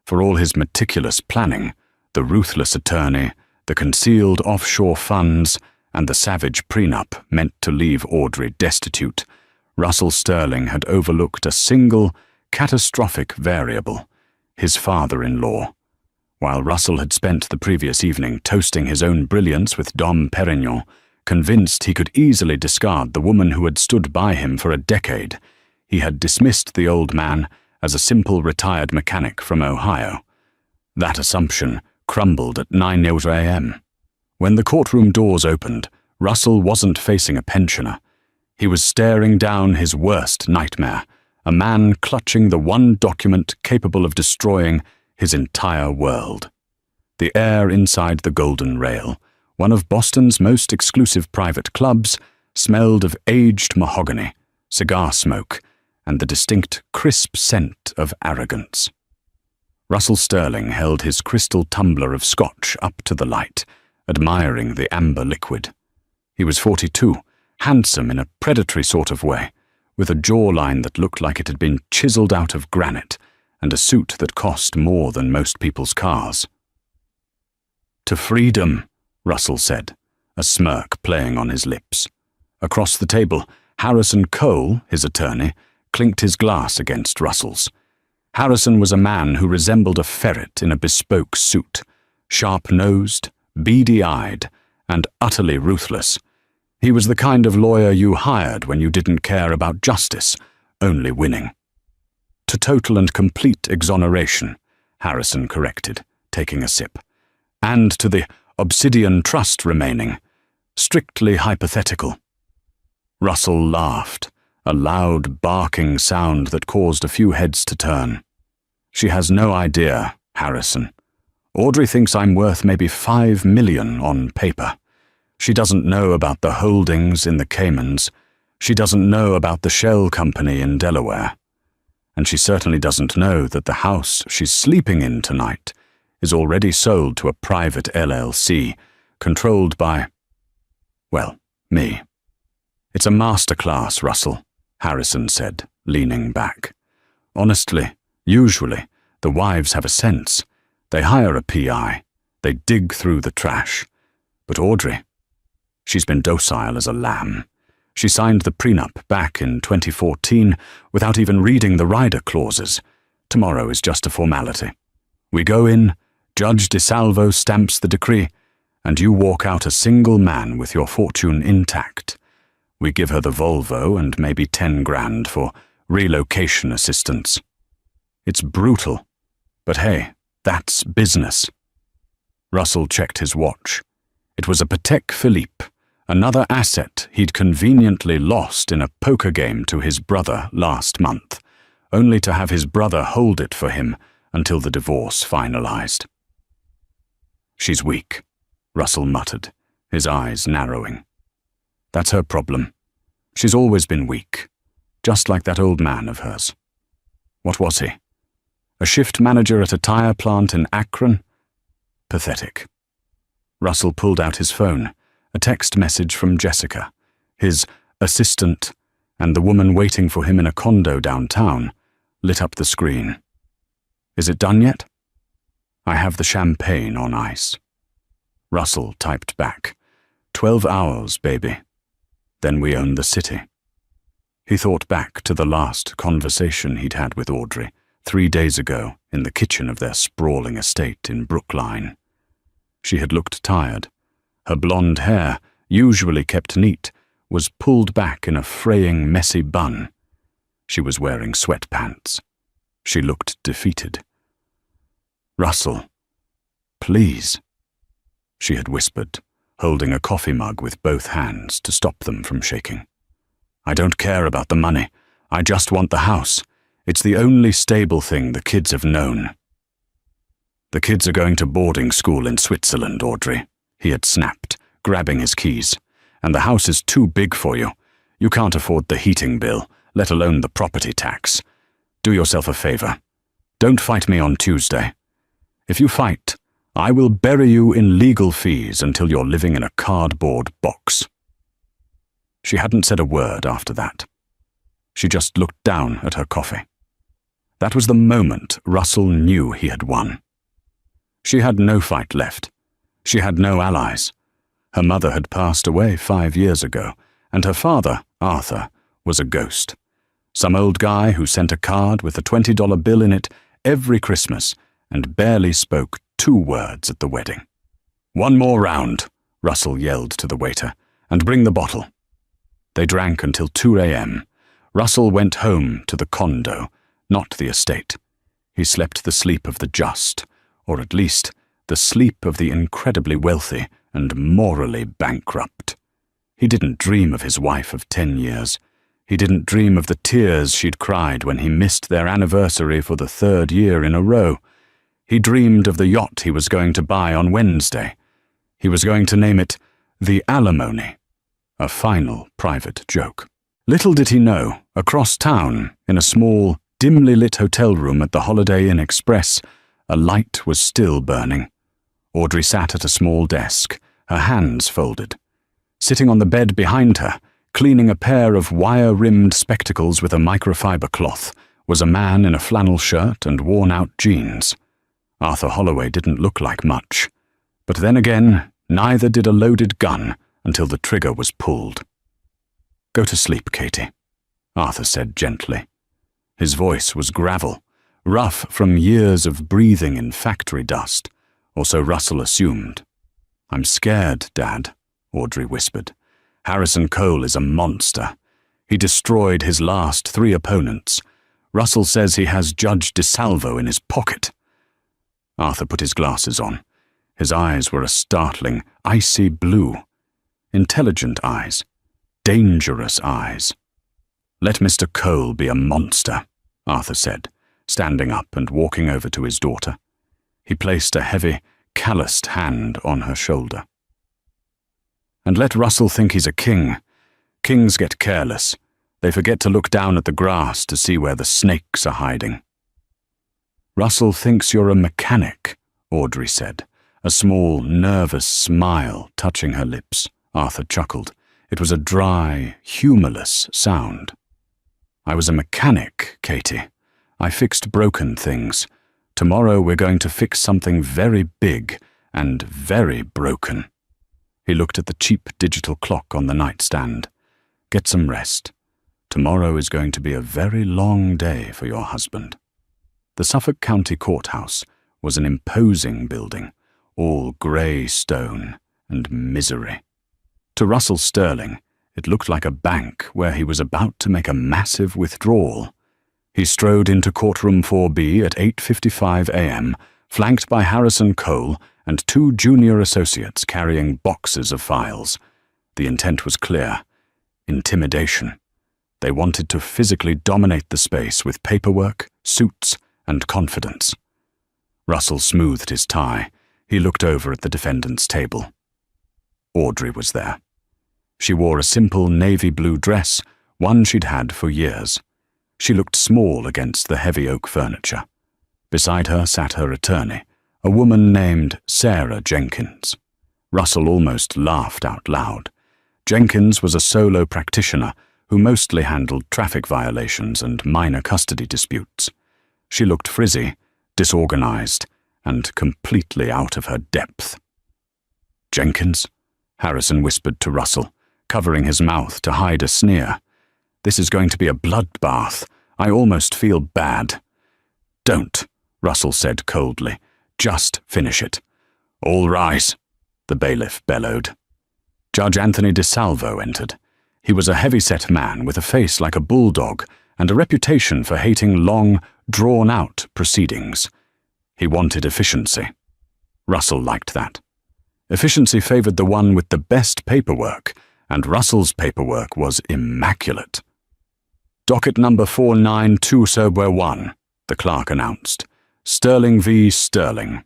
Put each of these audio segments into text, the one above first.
For all his meticulous planning, the ruthless attorney, the concealed offshore funds, and the savage prenup meant to leave Audrey destitute, Russell Sterling had overlooked a single, catastrophic variable: his father-in-law. While Russell had spent the previous evening toasting his own brilliance with Dom Perignon, convinced he could easily discard the woman who had stood by him for a decade, he had dismissed the old man as a simple retired mechanic from Ohio. That assumption crumbled at 9 a.m. When the courtroom doors opened, Russell wasn't facing a pensioner. He was staring down his worst nightmare, a man clutching the one document capable of destroying his entire world. The air inside the Golden Rail, one of Boston's most exclusive private clubs, smelled of aged mahogany, cigar smoke, and the distinct crisp scent of arrogance. Russell Sterling held his crystal tumbler of scotch up to the light, admiring the amber liquid. He was 42, handsome in a predatory sort of way, with a jawline that looked like it had been chiseled out of granite, and a suit that cost more than most people's cars. "To freedom," Russell said, a smirk playing on his lips. Across the table, Harrison Cole, his attorney, clinked his glass against Russell's. Harrison was a man who resembled a ferret in a bespoke suit, sharp-nosed, beady-eyed, and utterly ruthless. He was the kind of lawyer you hired when you didn't care about justice, only winning. "To total and complete exoneration," Harrison corrected, taking a sip. "And to the Obsidian Trust remaining. Strictly hypothetical." Russell laughed, a loud, barking sound that caused a few heads to turn. "She has no idea, Harrison. Audrey thinks I'm worth maybe $5 million on paper. She doesn't know about the holdings in the Caymans. She doesn't know about the shell company in Delaware. And she certainly doesn't know that the house she's sleeping in tonight is already sold to a private LLC, controlled by, well, me." "It's a masterclass, Russell," Harrison said, leaning back. "Honestly, usually, the wives have a sense. They hire a PI. They dig through the trash. But Audrey, she's been docile as a lamb. She signed the prenup back in 2014 without even reading the rider clauses. Tomorrow is just a formality. We go in, Judge DeSalvo stamps the decree, and you walk out a single man with your fortune intact. We give her the Volvo and maybe 10 grand for relocation assistance. It's brutal, but hey, that's business." Russell checked his watch. It was a Patek Philippe, another asset he'd conveniently lost in a poker game to his brother last month, only to have his brother hold it for him until the divorce finalized. "She's weak," Russell muttered, his eyes narrowing. "That's her problem. She's always been weak, just like that old man of hers. What was he? A shift manager at a tire plant in Akron? Pathetic." Russell pulled out his phone, a text message from Jessica, his assistant, and the woman waiting for him in a condo downtown, lit up the screen. "Is it done yet?" "I have the champagne on ice." Russell typed back, 12 hours, baby. Then we own the city." He thought back to the last conversation he'd had with Audrey 3 days ago in the kitchen of their sprawling estate in Brookline. She had looked tired. Her blonde hair, usually kept neat, was pulled back in a fraying, messy bun. She was wearing sweatpants. She looked defeated. "Russell, please," she had whispered, holding a coffee mug with both hands to stop them from shaking. "I don't care about the money. I just want the house. It's the only stable thing the kids have known." "The kids are going to boarding school in Switzerland, Audrey," he had snapped, grabbing his keys. "And the house is too big for you. You can't afford the heating bill, let alone the property tax. Do yourself a favor. Don't fight me on Tuesday. If you fight, I will bury you in legal fees until you're living in a cardboard box." She hadn't said a word after that. She just looked down at her coffee. That was the moment Russell knew he had won. She had no fight left. She had no allies. Her mother had passed away 5 years ago, and her father, Arthur, was a ghost. Some old guy who sent a card with a $20 bill in it every Christmas and barely spoke 2 words at the wedding. "One more round," Russell yelled to the waiter, "and bring the bottle." They drank until 2 a.m. Russell went home to the condo, not the estate. He slept the sleep of the just, or at least the sleep of the incredibly wealthy and morally bankrupt. He didn't dream of his wife of 10 years. He didn't dream of the tears she'd cried when he missed their anniversary for the 3rd year in a row. He dreamed of the yacht he was going to buy on Wednesday. He was going to name it the Alimony, a final private joke. Little did he know, across town, in a small, dimly lit hotel room at the Holiday Inn Express, a light was still burning. Audrey sat at a small desk, her hands folded. Sitting on the bed behind her, cleaning a pair of wire-rimmed spectacles with a microfiber cloth, was a man in a flannel shirt and worn-out jeans. Arthur Holloway didn't look like much. But then again, neither did a loaded gun until the trigger was pulled. "Go to sleep, Katie," Arthur said gently. His voice was gravel, rough from years of breathing in factory dust, or so Russell assumed. "I'm scared, Dad," Audrey whispered. "Harrison Cole is a monster. He destroyed his last 3 opponents. Russell says he has Judge DeSalvo in his pocket." Arthur put his glasses on. His eyes were a startling, icy blue. Intelligent eyes. Dangerous eyes. "Let Mr. Cole be a monster," Arthur said, standing up and walking over to his daughter. He placed a heavy, calloused hand on her shoulder. "And let Russell think he's a king. Kings get careless. They forget to look down at the grass to see where the snakes are hiding." "Russell thinks you're a mechanic," Audrey said, a small, nervous smile touching her lips. Arthur chuckled. It was a dry, humorless sound. "I was a mechanic, Katie. I fixed broken things. Tomorrow we're going to fix something very big and very broken." He looked at the cheap digital clock on the nightstand. "Get some rest. Tomorrow is going to be a very long day for your husband." The Suffolk County Courthouse was an imposing building, all grey stone and misery. To Russell Sterling, it looked like a bank where he was about to make a massive withdrawal. He strode into Courtroom 4B at 8:55 a.m., flanked by Harrison Cole and 2 junior associates carrying boxes of files. The intent was clear: intimidation. They wanted to physically dominate the space with paperwork, suits, and confidence. Russell smoothed his tie. He looked over at the defendant's table. Audrey was there. She wore a simple navy blue dress, one she'd had for years. She looked small against the heavy oak furniture. Beside her sat her attorney, a woman named Sarah Jenkins. Russell almost laughed out loud. Jenkins was a solo practitioner who mostly handled traffic violations and minor custody disputes. She looked frizzy, disorganized, and completely out of her depth. "Jenkins?" Harrison whispered to Russell, covering his mouth to hide a sneer. "This is going to be a bloodbath. I almost feel bad." "Don't," Russell said coldly. "Just finish it." "All rise," the bailiff bellowed. Judge Anthony DeSalvo entered. He was a heavy-set man with a face like a bulldog and a reputation for hating long, drawn-out proceedings. He wanted efficiency. Russell liked that. Efficiency favored the one with the best paperwork, and Russell's paperwork was immaculate. "Docket number 492-1, the clerk announced. "Sterling v. Sterling."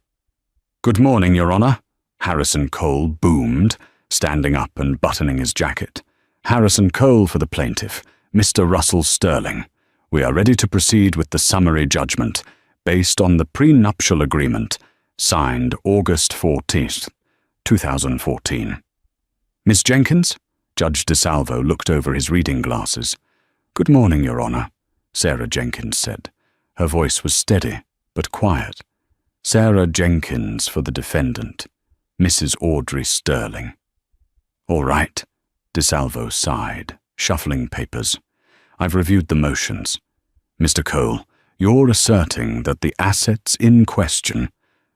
"Good morning, Your Honor," Harrison Cole boomed, standing up and buttoning his jacket. "Harrison Cole for the plaintiff, Mr. Russell Sterling. We are ready to proceed with the summary judgment, based on the prenuptial agreement, signed August 14th, 2014. "Miss Jenkins?" Judge DeSalvo looked over his reading glasses. "Good morning, Your Honor," Sarah Jenkins said. Her voice was steady, but quiet. Sarah Jenkins for the defendant, Mrs. Audrey Sterling. All right, DeSalvo sighed, shuffling papers. I've reviewed the motions. Mr. Cole, you're asserting that the assets in question,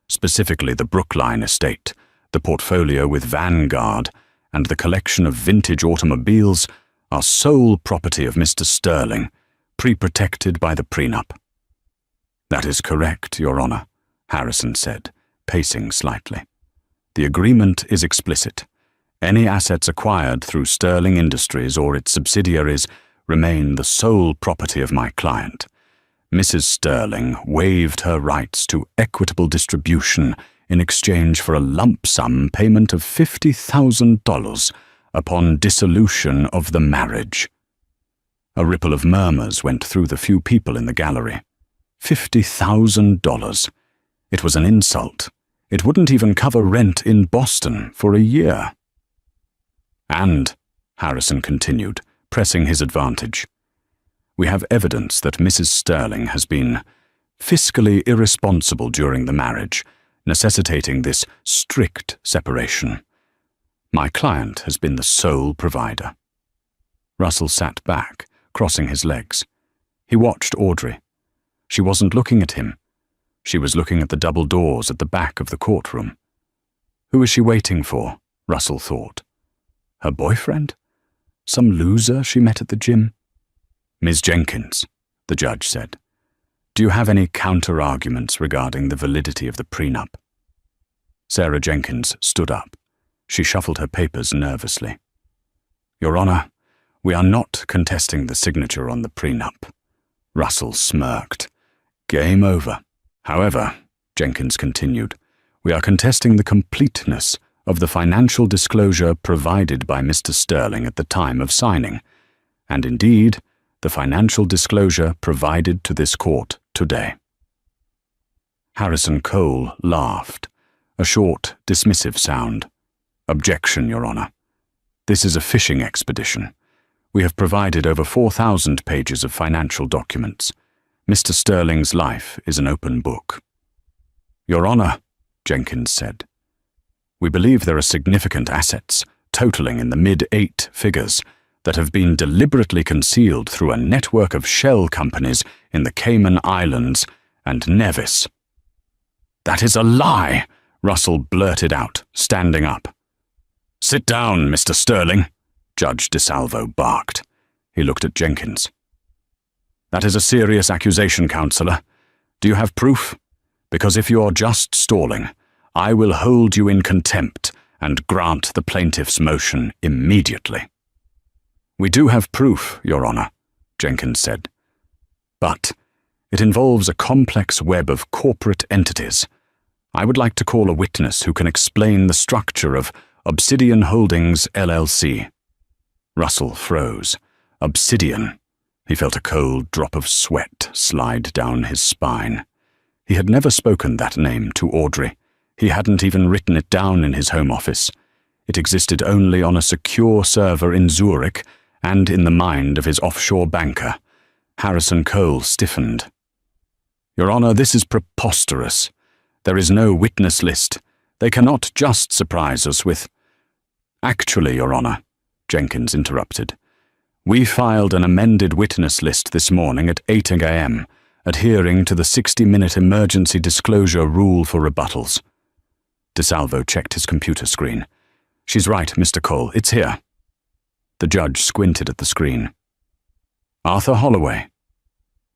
specifically the Brookline estate, the portfolio with Vanguard, and the collection of vintage automobiles, are sole property of Mr. Sterling, pre-protected by the prenup. That is correct, Your Honor, Harrison said, pacing slightly. The agreement is explicit. Any assets acquired through Sterling Industries or its subsidiaries remain the sole property of my client. Mrs. Sterling waived her rights to equitable distribution in exchange for a lump sum payment of $50,000 upon dissolution of the marriage. A ripple of murmurs went through the few people in the gallery. $50,000. It was an insult. It wouldn't even cover rent in Boston for a year. And, Harrison continued, pressing his advantage, we have evidence that Mrs. Sterling has been fiscally irresponsible during the marriage, necessitating this strict separation. My client has been the sole provider. Russell sat back, crossing his legs. He watched Audrey. She wasn't looking at him. She was looking at the double doors at the back of the courtroom. Who is she waiting for? Russell thought. Her boyfriend? Some loser she met at the gym? Ms. Jenkins, the judge said, do you have any counter-arguments regarding the validity of the prenup? Sarah Jenkins stood up. She shuffled her papers nervously. Your Honor, we are not contesting the signature on the prenup. Russell smirked. Game over. However, Jenkins continued, we are contesting the completeness of the financial disclosure provided by Mr. Sterling at the time of signing, and indeed, the financial disclosure provided to this court today. Harrison Cole laughed, a short, dismissive sound. Objection, Your Honor. This is a fishing expedition. We have provided over 4,000 pages of financial documents. Mr. Sterling's life is an open book. Your Honor, Jenkins said, we believe there are significant assets, totaling in the mid-8 figures, that have been deliberately concealed through a network of shell companies in the Cayman Islands and Nevis. That is a lie, Russell blurted out, standing up. Sit down, Mr. Sterling, Judge DeSalvo barked. He looked at Jenkins. That is a serious accusation, Counselor. Do you have proof? Because if you're just stalling, I will hold you in contempt and grant the plaintiff's motion immediately. We do have proof, Your Honor, Jenkins said. But it involves a complex web of corporate entities. I would like to call a witness who can explain the structure of Obsidian Holdings, LLC. Russell froze. Obsidian. He felt a cold drop of sweat slide down his spine. He had never spoken that name to Audrey. He hadn't even written it down in his home office. It existed only on a secure server in Zurich and in the mind of his offshore banker. Harrison Cole stiffened. Your Honor, this is preposterous. There is no witness list. They cannot just surprise us with— Actually, Your Honor, Jenkins interrupted. We filed an amended witness list this morning at 8 a.m., adhering to the 60-minute emergency disclosure rule for rebuttals. DeSalvo checked his computer screen. She's right, Mr. Cole, it's here. The judge squinted at the screen. Arthur Holloway.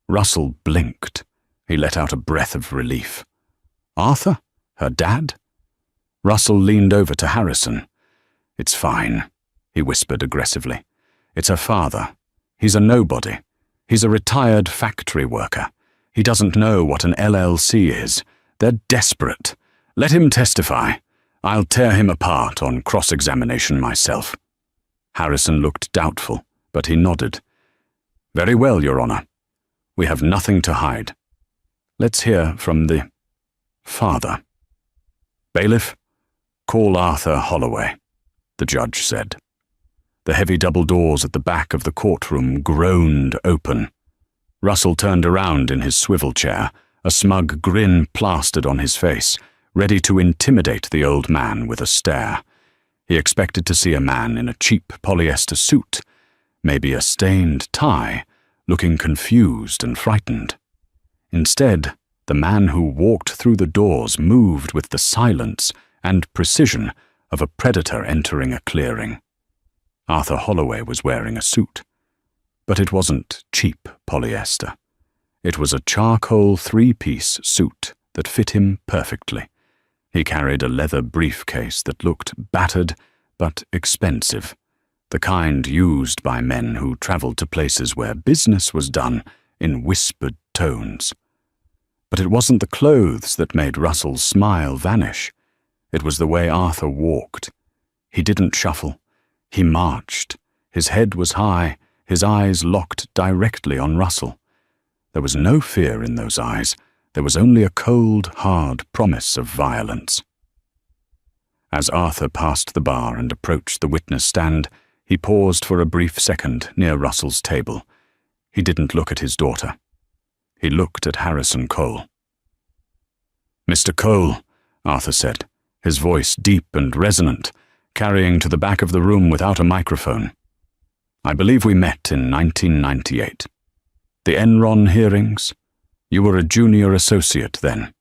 Russell blinked. He let out a breath of relief. Arthur? Her dad? Russell leaned over to Harrison. It's fine, he whispered aggressively. It's her father. He's a nobody. He's a retired factory worker. He doesn't know what an LLC is. They're desperate. Let him testify. I'll tear him apart on cross-examination myself. Harrison looked doubtful, but he nodded. Very well, Your Honor. We have nothing to hide. Let's hear from the father. Bailiff, call Arthur Holloway, the judge said. The heavy double doors at the back of the courtroom groaned open. Russell turned around in his swivel chair, a smug grin plastered on his face, ready to intimidate the old man with a stare. He expected to see a man in a cheap polyester suit, maybe a stained tie, looking confused and frightened. Instead, the man who walked through the doors moved with the silence and precision of a predator entering a clearing. Arthur Holloway was wearing a suit, but it wasn't cheap polyester. It was a charcoal three-piece suit that fit him perfectly. He carried a leather briefcase that looked battered but expensive, the kind used by men who traveled to places where business was done in whispered tones. But it wasn't the clothes that made Russell's smile vanish. It was the way Arthur walked. He didn't shuffle. He marched. His head was high, his eyes locked directly on Russell. There was no fear in those eyes. There was only a cold, hard promise of violence. As Arthur passed the bar and approached the witness stand, he paused for a brief second near Russell's table. He didn't look at his daughter. He looked at Harrison Cole. "Mr. Cole," Arthur said, his voice deep and resonant, carrying to the back of the room without a microphone. "I believe we met in 1998. The Enron hearings? You were a junior associate then.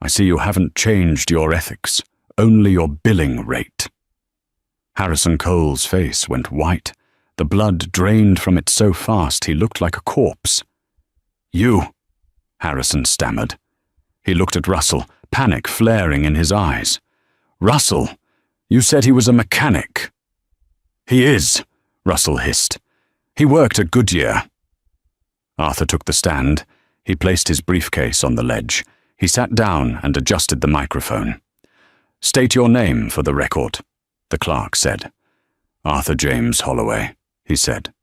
I see you haven't changed your ethics, only your billing rate." Harrison Cole's face went white. The blood drained from it so fast he looked like a corpse. "You," Harrison stammered. He looked at Russell, panic flaring in his eyes. "Russell, you said he was a mechanic." "He is," Russell hissed. "He worked at Goodyear." Arthur took the stand. He placed his briefcase on the ledge. He sat down and adjusted the microphone. "State your name for the record," the clerk said. "Arthur James Holloway," he said.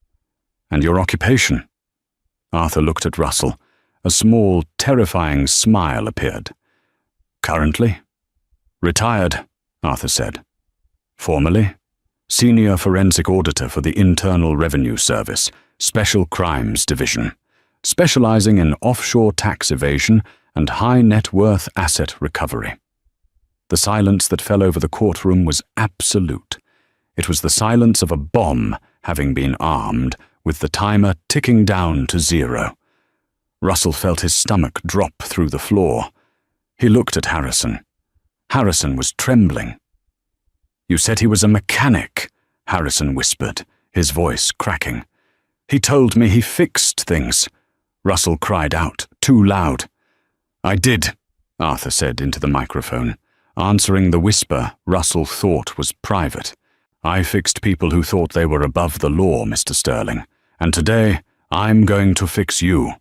"And your occupation?" Arthur looked at Russell. A small, terrifying smile appeared. "Currently?" "Retired," Arthur said. "Formerly?" "Senior forensic auditor for the Internal Revenue Service, Special Crimes Division, specializing in offshore tax evasion and high net worth asset recovery." The silence that fell over the courtroom was absolute. It was the silence of a bomb having been armed, with the timer ticking down to 0. Russell felt his stomach drop through the floor. He looked at Harrison. Harrison was trembling. "You said he was a mechanic," Harrison whispered, his voice cracking. "He told me he fixed things." Russell cried out, too loud. "I did," Arthur said into the microphone. Answering the whisper Russell thought was private. "I fixed people who thought they were above the law, Mr. Sterling, and today I'm going to fix you."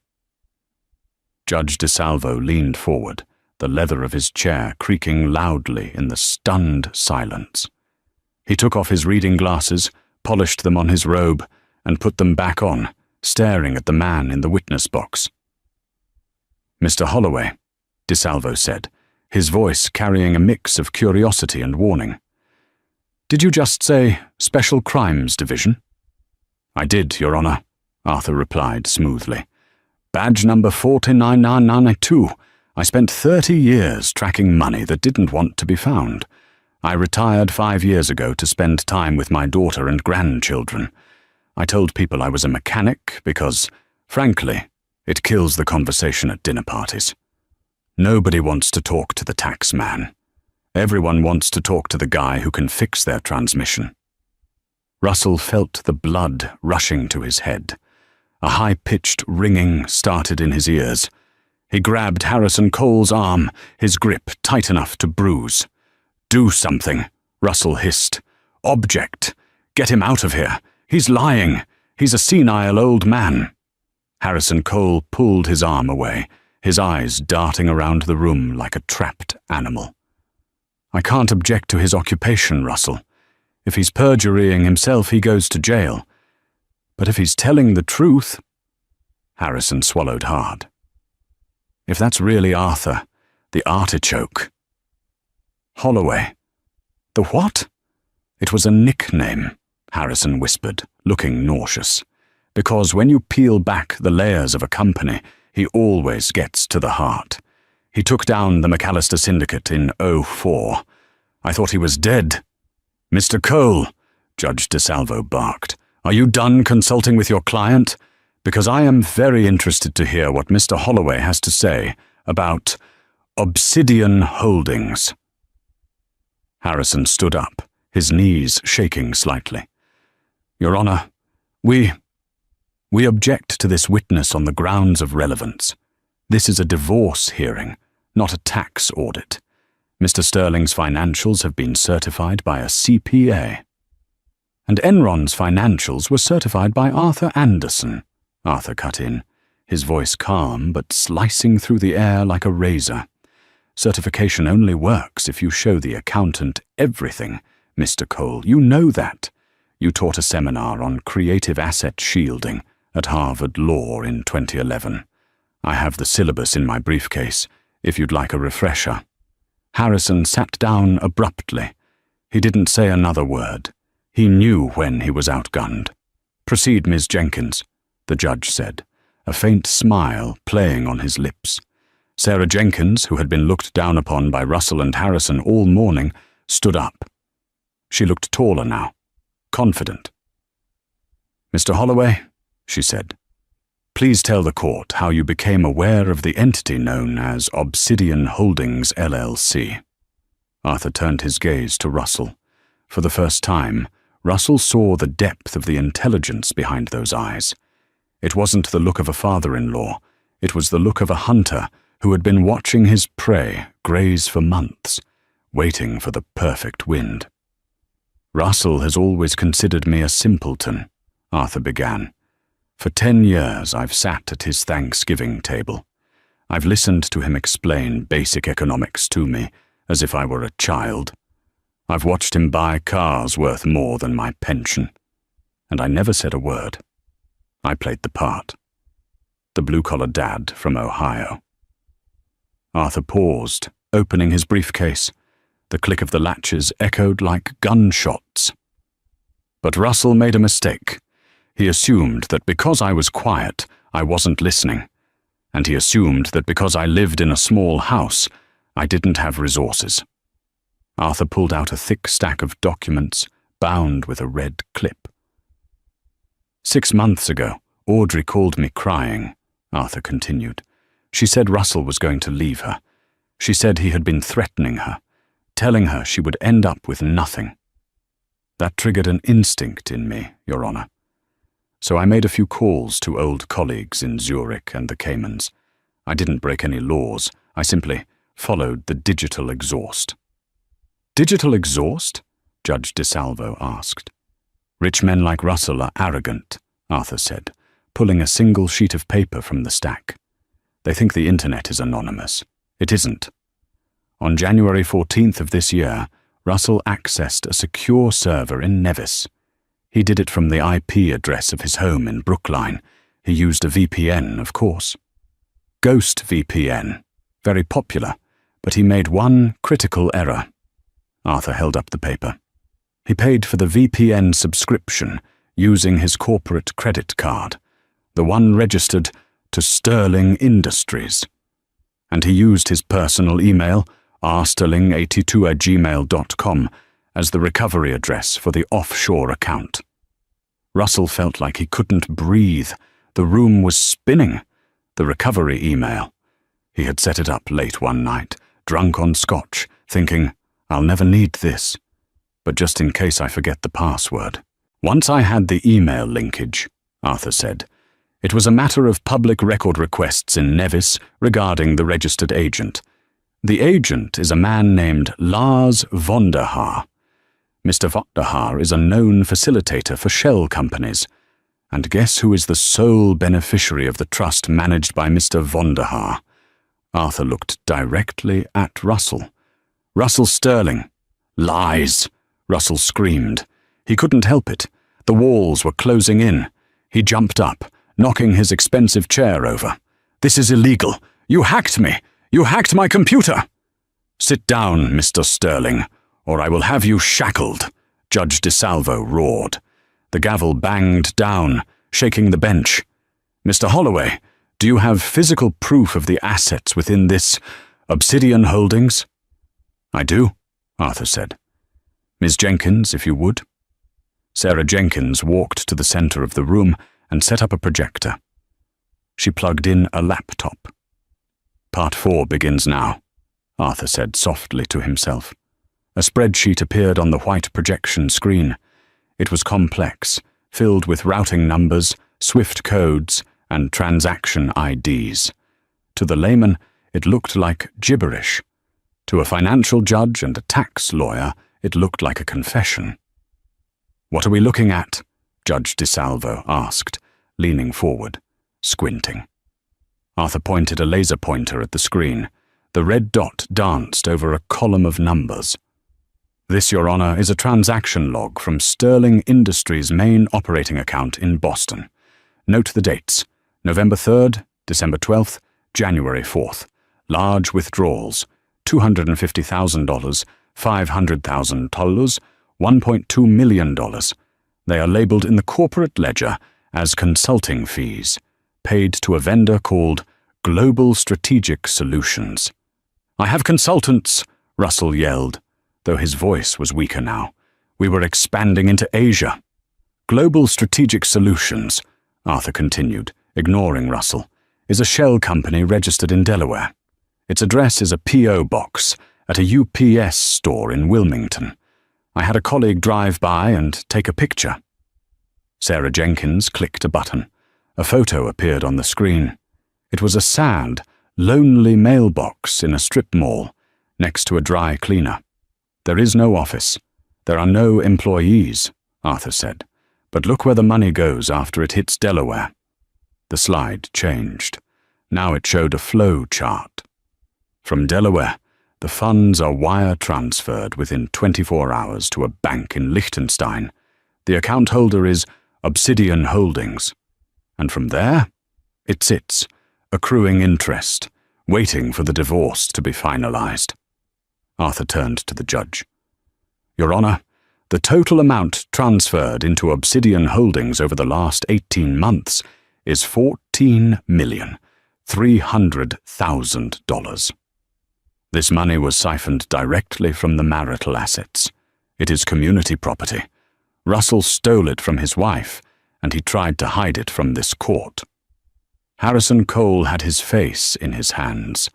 Judge DeSalvo leaned forward, the leather of his chair creaking loudly in the stunned silence. He took off his reading glasses, polished them on his robe, and put them back on, staring at the man in the witness box. "Mr. Holloway," DeSalvo said, his voice carrying a mix of curiosity and warning. "Did you just say Special Crimes Division?" "I did, Your Honor," Arthur replied smoothly. "Badge number 49992. I spent 30 years tracking money that didn't want to be found. I retired 5 years ago to spend time with my daughter and grandchildren. I told people I was a mechanic because, frankly, it kills the conversation at dinner parties. Nobody wants to talk to the tax man. Everyone wants to talk to the guy who can fix their transmission." Russell felt the blood rushing to his head. A high-pitched ringing started in his ears. He grabbed Harrison Cole's arm, his grip tight enough to bruise. "Do something," Russell hissed. "Object. Get him out of here. He's lying. He's a senile old man." Harrison Cole pulled his arm away, his eyes darting around the room like a trapped animal. "I can't object to his occupation, Russell. If he's perjurying himself, he goes to jail. But if he's telling the truth—" Harrison swallowed hard. "If that's really Arthur, the artichoke." "Holloway. The what?" "It was a nickname," Harrison whispered, looking nauseous. Because when you peel back the layers of a company, he always gets to the heart. He took down the McAllister Syndicate in '04. I thought he was dead. "Mr. Cole," Judge DeSalvo barked, "are you done consulting with your client? Because I am very interested to hear what Mr. Holloway has to say about Obsidian Holdings." Harrison stood up, his knees shaking slightly. "Your Honor, we object to this witness on the grounds of relevance. This is a divorce hearing, not a tax audit. Mr. Sterling's financials have been certified by a CPA." "And Enron's financials were certified by Arthur Anderson," Arthur cut in, his voice calm but slicing through the air like a razor. "Certification only works if you show the accountant everything, Mr. Cole. You know that. You taught a seminar on creative asset shielding at Harvard Law in 2011. I have the syllabus in my briefcase, if you'd like a refresher." Harrison sat down abruptly. He didn't say another word. He knew when he was outgunned. "Proceed, Ms. Jenkins," the judge said, a faint smile playing on his lips. Sarah Jenkins, who had been looked down upon by Russell and Harrison all morning, stood up. She looked taller now, confident. "Mr. Holloway," she said, "please tell the court how you became aware of the entity known as Obsidian Holdings, LLC. Arthur turned his gaze to Russell. For the first time, Russell saw the depth of the intelligence behind those eyes. It wasn't the look of a father-in-law. It was the look of a hunter who had been watching his prey graze for months, waiting for the perfect wind. "Russell has always considered me a simpleton," Arthur began. "For 10 years I've sat at his Thanksgiving table. I've listened to him explain basic economics to me as if I were a child. I've watched him buy cars worth more than my pension. And I never said a word. I played the part. The blue-collar dad from Ohio." Arthur paused, opening his briefcase. The click of the latches echoed like gunshots. But Russell made a mistake. He assumed that because I was quiet, I wasn't listening. And he assumed that because I lived in a small house, I didn't have resources. Arthur pulled out a thick stack of documents, bound with a red clip. "6 months ago, Audrey called me crying," Arthur continued. "She said Russell was going to leave her. She said he had been threatening her, telling her she would end up with nothing. That triggered an instinct in me, Your Honor. So I made a few calls to old colleagues in Zurich and the Caymans. I didn't break any laws. I simply followed the digital exhaust." "Digital exhaust?" Judge DeSalvo asked. "Rich men like Russell are arrogant," Arthur said, pulling a single sheet of paper from the stack. "They think the internet is anonymous. It isn't. On January 14th of this year, Russell accessed a secure server in Nevis. He did it from the IP address of his home in Brookline. He used a VPN, of course. Ghost VPN. Very popular, but he made one critical error." Arthur held up the paper. "He paid for the VPN subscription using his corporate credit card, the one registered to Sterling Industries. And he used his personal email, rsterling82@gmail.com, as the recovery address for the offshore account. Russell felt like he couldn't breathe. The room was spinning. The recovery email. He had set it up late one night, drunk on scotch, thinking, "I'll never need this. But just in case I forget the password." "Once I had the email linkage," Arthur said, "it was a matter of public record requests in Nevis regarding the registered agent. The agent is a man named Lars Vonderhaar. Mr. Vonderhaar is a known facilitator for shell companies. And guess who is the sole beneficiary of the trust managed by Mr. Vonderhaar?" Arthur looked directly at Russell. "Russell Sterling." "Lies!" Russell screamed. He couldn't help it. The walls were closing in. He jumped up, knocking his expensive chair over. "This is illegal. You hacked me. You hacked my computer." "Sit down, Mr. Sterling, or I will have you shackled," Judge DeSalvo roared. The gavel banged down, shaking the bench. "Mr. Holloway, do you have physical proof of the assets within this Obsidian Holdings?" "I do," Arthur said. "Ms. Jenkins, if you would." Sarah Jenkins walked to the center of the room and set up a projector. She plugged in a laptop. "Part 4 begins now," Arthur said softly to himself. A spreadsheet appeared on the white projection screen. It was complex, filled with routing numbers, swift codes, and transaction IDs. To the layman, it looked like gibberish. To a financial judge and a tax lawyer, it looked like a confession. "What are we looking at?" Judge DeSalvo asked, leaning forward, squinting. Arthur pointed a laser pointer at the screen. The red dot danced over a column of numbers. "This, Your Honor, is a transaction log from Sterling Industries' main operating account in Boston. Note the dates: November 3rd, December 12th, January 4th. Large withdrawals: $250,000, $500,000, $1.2 million. They are labeled in the corporate ledger as consulting fees, paid to a vendor called Global Strategic Solutions." "I have consultants," Russell yelled, though his voice was weaker now. "We were expanding into Asia." "Global Strategic Solutions," Arthur continued, ignoring Russell, "is a shell company registered in Delaware. Its address is a P.O. box at a UPS store in Wilmington. I had a colleague drive by and take a picture." Sarah Jenkins clicked a button. A photo appeared on the screen. It was a sad, lonely mailbox in a strip mall, next to a dry cleaner. "There is no office. There are no employees," Arthur said. "But look where the money goes after it hits Delaware." The slide changed. Now it showed a flow chart. From Delaware, the funds are wire transferred within 24 hours to a bank in Liechtenstein. The account holder is Obsidian Holdings. And from there, it sits, accruing interest, waiting for the divorce to be finalized. Arthur turned to the judge. "Your Honor, the total amount transferred into Obsidian Holdings over the last 18 months is $14,300,000. This money was siphoned directly from the marital assets. It is community property. Russell stole it from his wife, and he tried to hide it from this court." Harrison Cole had his face in his hands.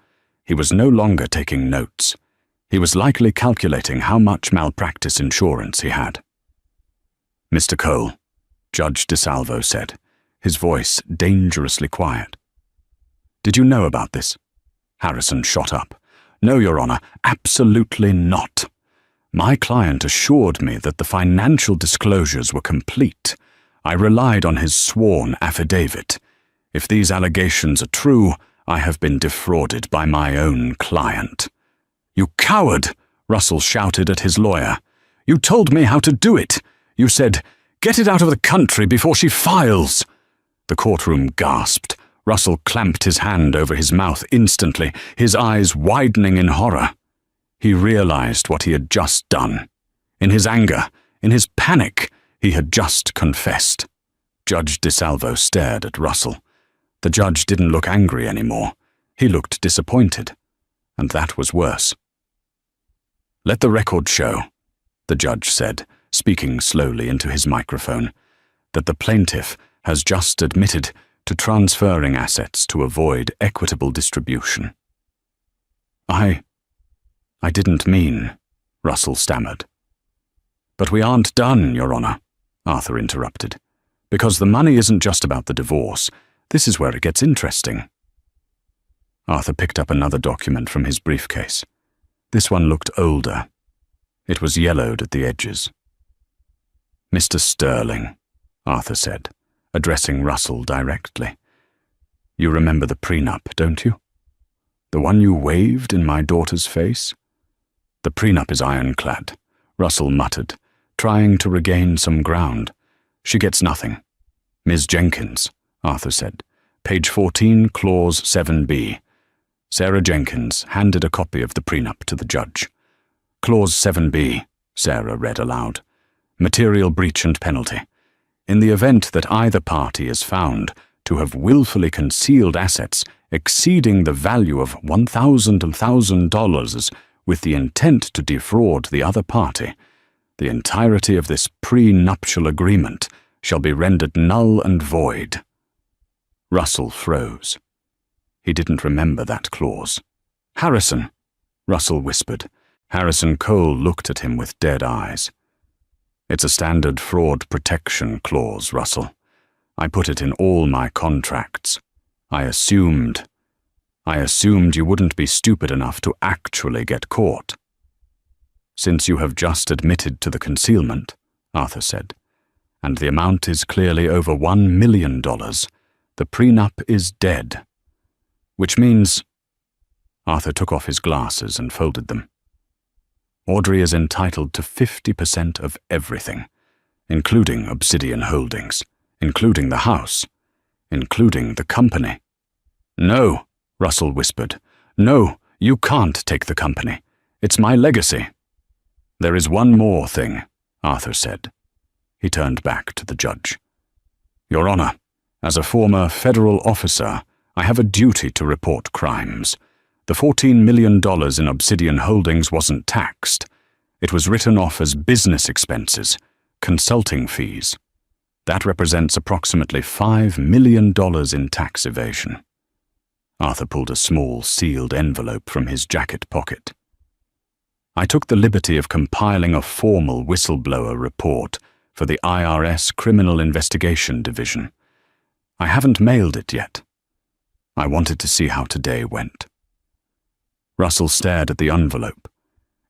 He was no longer taking notes. He was likely calculating how much malpractice insurance he had. "Mr. Cole," Judge DeSalvo said, his voice dangerously quiet. "Did you know about this?" Harrison shot up. "No, Your Honor, absolutely not. My client assured me that the financial disclosures were complete. I relied on his sworn affidavit. If these allegations are true, I have been defrauded by my own client." "You coward!" Russell shouted at his lawyer. "You told me how to do it. You said, 'Get it out of the country before she files.'" The courtroom gasped. Russell clamped his hand over his mouth instantly, his eyes widening in horror. He realized what he had just done. In his anger, in his panic, he had just confessed. Judge DeSalvo stared at Russell. The judge didn't look angry anymore. He looked disappointed, and that was worse. "Let the record show," the judge said, speaking slowly into his microphone, "that the plaintiff has just admitted to transferring assets to avoid equitable distribution." I didn't mean," Russell stammered. "But we aren't done, Your Honor," Arthur interrupted. "Because the money isn't just about the divorce. This is where it gets interesting." Arthur picked up another document from his briefcase. This one looked older. It was yellowed at the edges. "Mr. Sterling," Arthur said, addressing Russell directly. "You remember the prenup, don't you? The one you waved in my daughter's face?" "The prenup is ironclad," Russell muttered, trying to regain some ground. "She gets nothing." "Ms. Jenkins," Arthur said. "Page 14, Clause 7b. Sarah Jenkins handed a copy of the prenup to the judge. "Clause 7b, Sarah read aloud. "Material breach and penalty. In the event that either party is found to have willfully concealed assets exceeding the value of $1,000 with the intent to defraud the other party, the entirety of this prenuptial agreement shall be rendered null and void. Russell froze. He didn't remember that clause. "Harrison," Russell whispered. Harrison Cole looked at him with dead eyes. "It's a standard fraud protection clause, Russell. I put it in all my contracts. I assumed you wouldn't be stupid enough to actually get caught." "Since you have just admitted to the concealment," Arthur said, "and the amount is clearly over $1 million, the prenup is dead. Which means—" Arthur took off his glasses and folded them. "Audrey is entitled to 50% of everything, including Obsidian Holdings, including the house, including the company." "No," Russell whispered. "No, you can't take the company. It's my legacy." "There is one more thing," Arthur said. He turned back to the judge. "Your Honor, as a former federal officer, I have a duty to report crimes. The $14 million in Obsidian Holdings wasn't taxed. It was written off as business expenses, consulting fees. That represents approximately $5 million in tax evasion." Arthur pulled a small, sealed envelope from his jacket pocket. "I took the liberty of compiling a formal whistleblower report for the IRS Criminal Investigation Division. I haven't mailed it yet. I wanted to see how today went." Russell stared at the envelope.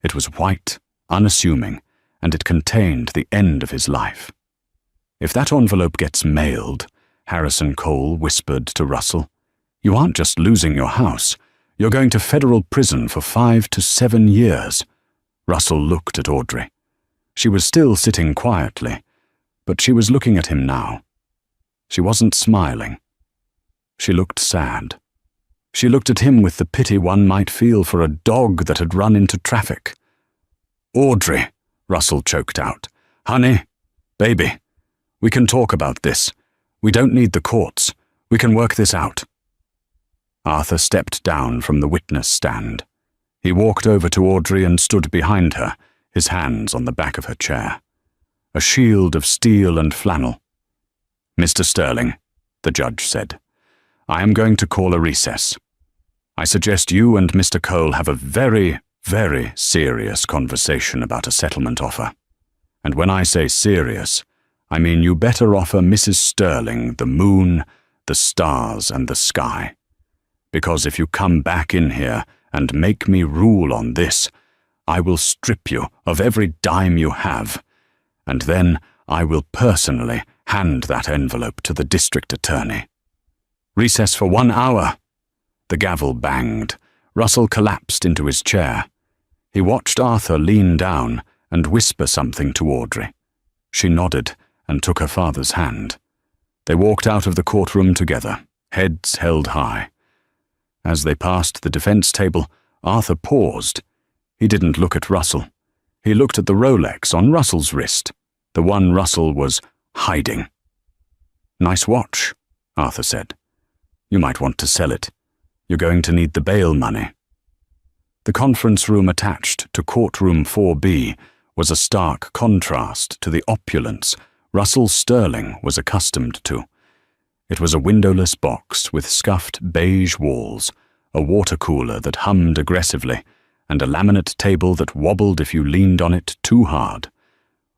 It was white, unassuming, and it contained the end of his life. "If that envelope gets mailed," Harrison Cole whispered to Russell, "you aren't just losing your house. You're going to federal prison for 5 to 7 years. Russell looked at Audrey. She was still sitting quietly, but she was looking at him now. She wasn't smiling. She looked sad. She looked at him with the pity one might feel for a dog that had run into traffic. "Audrey," Russell choked out. "Honey, baby, we can talk about this. We don't need the courts. We can work this out." Arthur stepped down from the witness stand. He walked over to Audrey and stood behind her, his hands on the back of her chair. A shield of steel and flannel. "Mr. Sterling," the judge said, "I am going to call a recess. I suggest you and Mr. Cole have a very, very serious conversation about a settlement offer. And when I say serious, I mean you better offer Mrs. Sterling the moon, the stars, and the sky. Because if you come back in here and make me rule on this, I will strip you of every dime you have, and then I will personally hand that envelope to the district attorney. Recess for 1 hour." The gavel banged. Russell collapsed into his chair. He watched Arthur lean down and whisper something to Audrey. She nodded and took her father's hand. They walked out of the courtroom together, heads held high. As they passed the defense table, Arthur paused. He didn't look at Russell. He looked at the Rolex on Russell's wrist, the one Russell was hiding. "Nice watch," Arthur said. "You might want to sell it. You're going to need the bail money." The conference room attached to Courtroom 4B was a stark contrast to the opulence Russell Sterling was accustomed to. It was a windowless box with scuffed beige walls, a water cooler that hummed aggressively, and a laminate table that wobbled if you leaned on it too hard.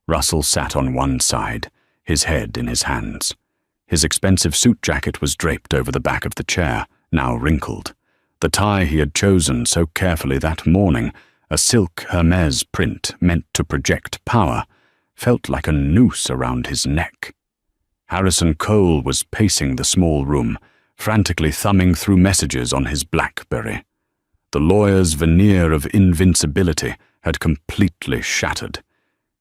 Russell sat on one side, his head in his hands. His expensive suit jacket was draped over the back of the chair, now wrinkled. The tie he had chosen so carefully that morning, a silk Hermes print meant to project power, felt like a noose around his neck. Harrison Cole was pacing the small room, frantically thumbing through messages on his BlackBerry. The lawyer's veneer of invincibility had completely shattered.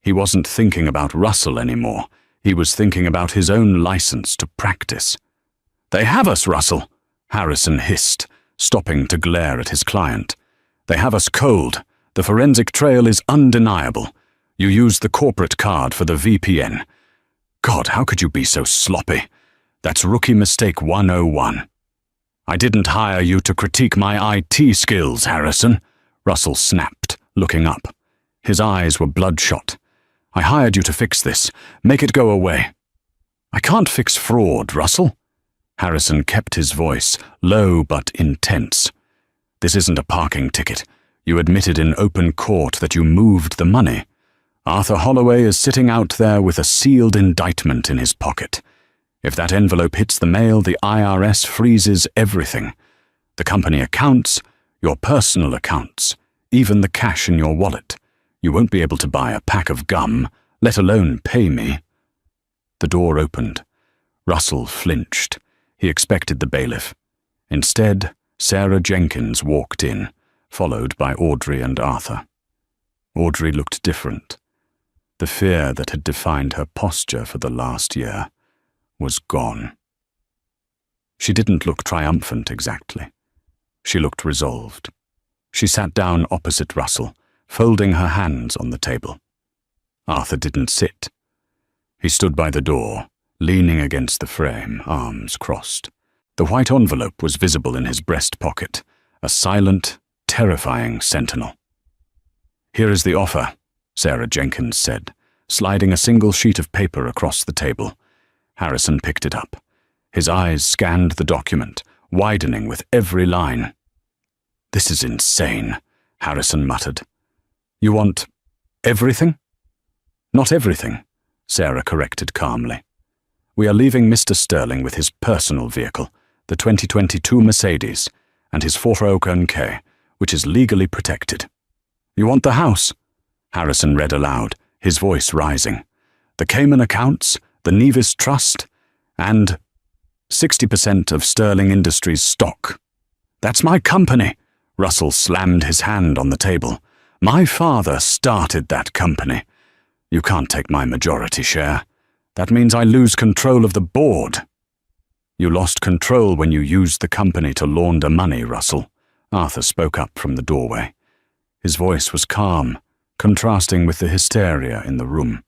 He wasn't thinking about Russell anymore. He was thinking about his own license to practice. "They have us, Russell," Harrison hissed, stopping to glare at his client. "They have us cold. The forensic trail is undeniable. You used the corporate card for the VPN. God, how could you be so sloppy? That's rookie mistake 101. I didn't hire you to critique my IT skills, Harrison, Russell snapped, looking up. His eyes were bloodshot. I hired you to fix this. Make it go away. I can't fix fraud, Russell. Harrison kept his voice low but intense. This isn't a parking ticket. You admitted in open court that you moved the money. Arthur Holloway is sitting out there with a sealed indictment in his pocket. If that envelope hits the mail, the IRS freezes everything. The company accounts, your personal accounts, even the cash in your wallet. You won't be able to buy a pack of gum, let alone pay me. The door opened. Russell flinched. He expected the bailiff. Instead, Sarah Jenkins walked in, followed by Audrey and Arthur. Audrey looked different. The fear that had defined her posture for the last year was gone. She didn't look triumphant exactly. She looked resolved. She sat down opposite Russell, folding her hands on the table. Arthur didn't sit. He stood by the door, leaning against the frame, arms crossed. The white envelope was visible in his breast pocket, a silent, terrifying sentinel. "Here is the offer," Sarah Jenkins said, sliding a single sheet of paper across the table. Harrison picked it up. His eyes scanned the document, widening with every line. "This is insane," Harrison muttered. "You want everything?" "Not everything," Sarah corrected calmly. "We are leaving Mr. Sterling with his personal vehicle, the 2022 Mercedes, and his 401k, which is legally protected." "You want the house?" Harrison read aloud, his voice rising. "The Cayman accounts, the Nevis Trust, and 60% of Sterling Industries stock." "That's my company," Russell slammed his hand on the table. "My father started that company. You can't take my majority share. That means I lose control of the board." "You lost control when you used the company to launder money, Russell," Arthur spoke up from the doorway. His voice was calm, contrasting with the hysteria in the room.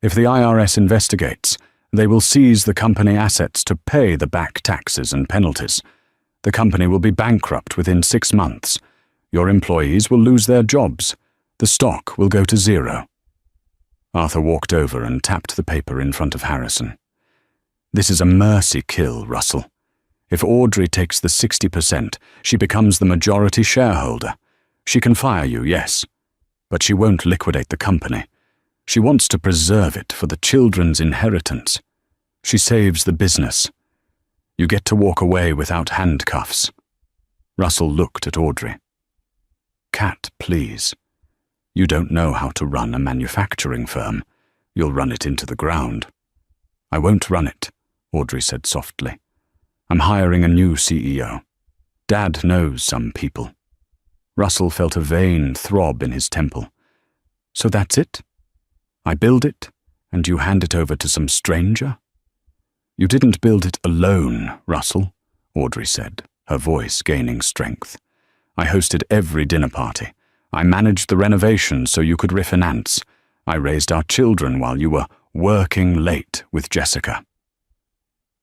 "If the IRS investigates, they will seize the company assets to pay the back taxes and penalties. The company will be bankrupt within 6 months. Your employees will lose their jobs. The stock will go to zero." Arthur walked over and tapped the paper in front of Harrison. "This is a mercy kill, Russell. If Audrey takes the 60%, she becomes the majority shareholder. She can fire you, yes, but she won't liquidate the company. She wants to preserve it for the children's inheritance. She saves the business. You get to walk away without handcuffs." Russell looked at Audrey. "Kat, please. You don't know how to run a manufacturing firm. You'll run it into the ground." "I won't run it," Audrey said softly. "I'm hiring a new CEO. Dad knows some people." Russell felt a vain throb in his temple. "So that's it? I build it, and you hand it over to some stranger?" "You didn't build it alone, Russell," Audrey said, her voice gaining strength. "I hosted every dinner party. I managed the renovations so you could refinance. I raised our children while you were working late with Jessica."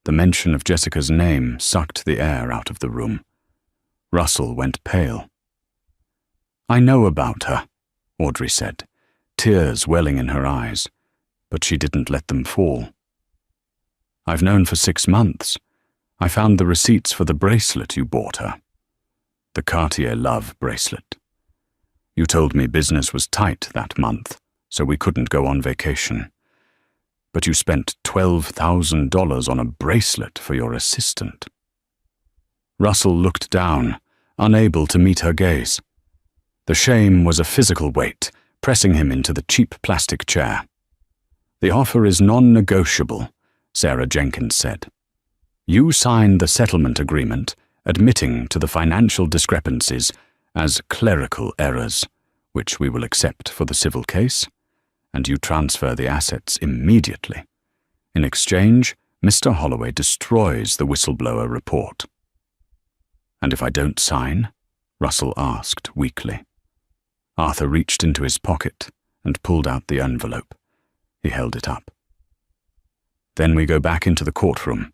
The mention of Jessica's name sucked the air out of the room. Russell went pale. "I know about her," Audrey said, tears welling in her eyes, but she didn't let them fall. "I've known for 6 months. I found the receipts for the bracelet you bought her. The Cartier Love bracelet. You told me business was tight that month, so we couldn't go on vacation. But you spent $12,000 on a bracelet for your assistant." Russell looked down, unable to meet her gaze. The shame was a physical weight, pressing him into the cheap plastic chair. "The offer is non-negotiable," Sarah Jenkins said. "You signed the settlement agreement, admitting to the financial discrepancies as clerical errors, which we will accept for the civil case, and you transfer the assets immediately. In exchange, Mr. Holloway destroys the whistleblower report." "And if I don't sign?" Russell asked weakly. Arthur reached into his pocket and pulled out the envelope. He held it up. Then we go back into the courtroom.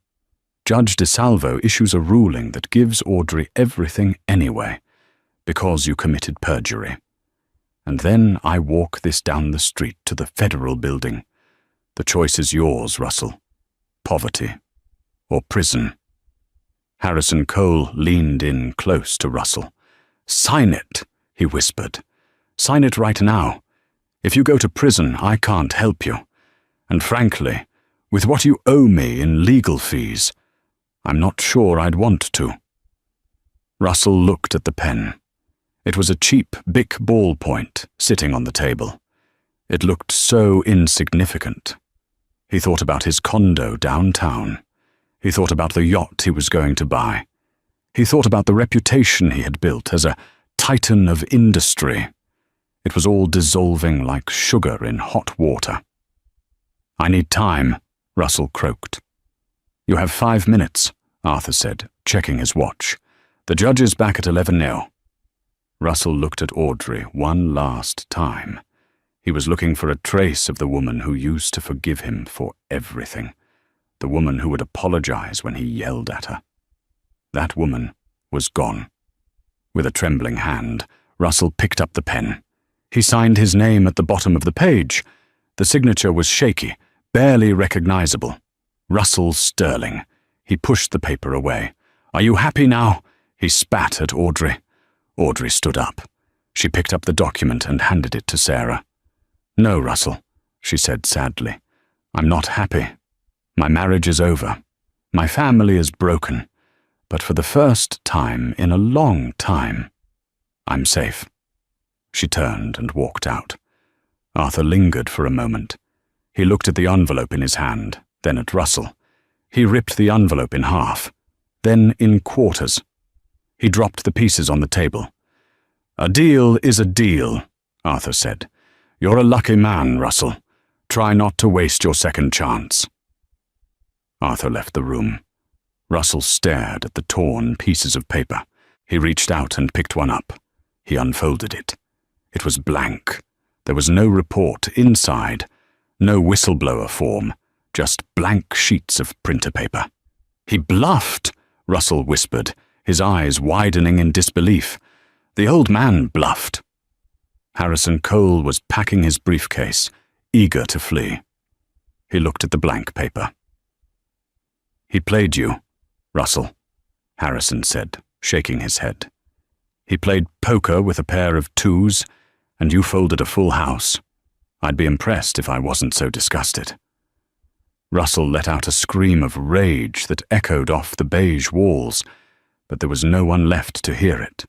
Judge DeSalvo issues a ruling that gives Audrey everything anyway, because you committed perjury. And then I walk this down the street to the federal building. The choice is yours, Russell. Poverty or prison. Harrison Cole leaned in close to Russell. "Sign it," he whispered. "Sign it right now. If you go to prison, I can't help you. And frankly, with what you owe me in legal fees, I'm not sure I'd want to." Russell looked at the pen. It was a cheap Bic ballpoint sitting on the table. It looked so insignificant. He thought about his condo downtown. He thought about the yacht he was going to buy. He thought about the reputation he had built as a titan of industry. It was all dissolving like sugar in hot water. "I need time," Russell croaked. "You have 5 minutes," Arthur said, checking his watch. "The judge is back at 11:00. Russell looked at Audrey one last time. He was looking for a trace of the woman who used to forgive him for everything, the woman who would apologize when he yelled at her. That woman was gone. With a trembling hand, Russell picked up the pen. He signed his name at the bottom of the page. The signature was shaky, barely recognizable. Russell Sterling. He pushed the paper away. "Are you happy now?" He spat at Audrey. Audrey stood up. She picked up the document and handed it to Sarah. "No, Russell," she said sadly. "I'm not happy. My marriage is over. My family is broken. But for the first time in a long time, I'm safe." She turned and walked out. Arthur lingered for a moment. He looked at the envelope in his hand, then at Russell. He ripped the envelope in half, then in quarters. He dropped the pieces on the table. "A deal is a deal," Arthur said. "You're a lucky man, Russell. Try not to waste your second chance." Arthur left the room. Russell stared at the torn pieces of paper. He reached out and picked one up. He unfolded it. It was blank. There was no report inside, no whistleblower form, just blank sheets of printer paper. "He bluffed," Russell whispered, his eyes widening in disbelief. "The old man bluffed." Harrison Cole was packing his briefcase, eager to flee. He looked at the blank paper. "He played you, Russell," Harrison said, shaking his head. "He played poker with a pair of twos, and you folded a full house. I'd be impressed if I wasn't so disgusted." Russell let out a scream of rage that echoed off the beige walls, but there was no one left to hear it.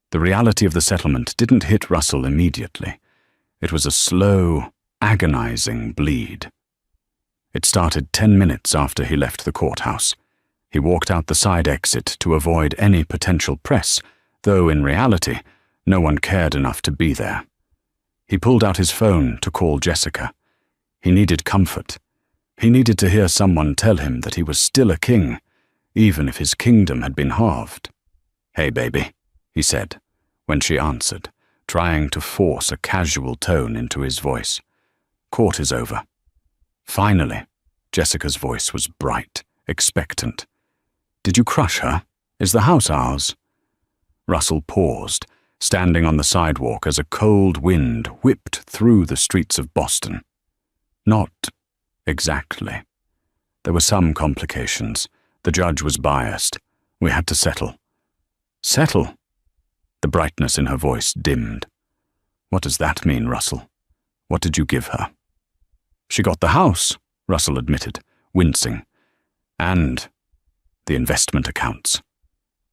The reality of the settlement didn't hit Russell immediately. It was a slow, agonizing bleed. It started 10 minutes after he left the courthouse. He walked out the side exit to avoid any potential press, though in reality, no one cared enough to be there. He pulled out his phone to call Jessica. He needed comfort. He needed to hear someone tell him that he was still a king, even if his kingdom had been halved. "Hey, baby," he said, when she answered, trying to force a casual tone into his voice. "Court is over." Finally, Jessica's voice was bright, expectant. "Did you crush her? Is the house ours?" Russell paused, standing on the sidewalk as a cold wind whipped through the streets of Boston. Not exactly. There were some complications. The judge was biased. We had to settle. "Settle?" The brightness in her voice dimmed. "What does that mean, Russell? What did you give her?" "She got the house," Russell admitted, wincing. "And the investment accounts."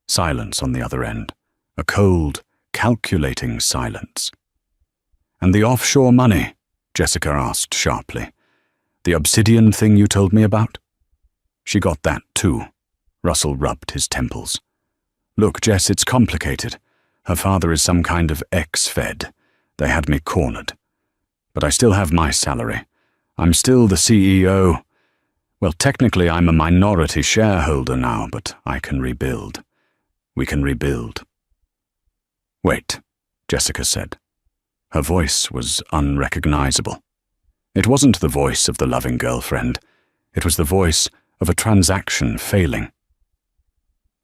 Silence on the other end. A cold, calculating silence. "And the offshore money?" Jessica asked sharply. "The obsidian thing you told me about?" "She got that too." Russell rubbed his temples. "Look, Jess, it's complicated. Her father is some kind of ex-Fed. They had me cornered. But I still have my salary. I'm still the CEO. Well, technically I'm a minority shareholder now, but I can rebuild. We can rebuild." "Wait," Jessica said. Her voice was unrecognizable. It wasn't the voice of the loving girlfriend. It was the voice of a transaction failing.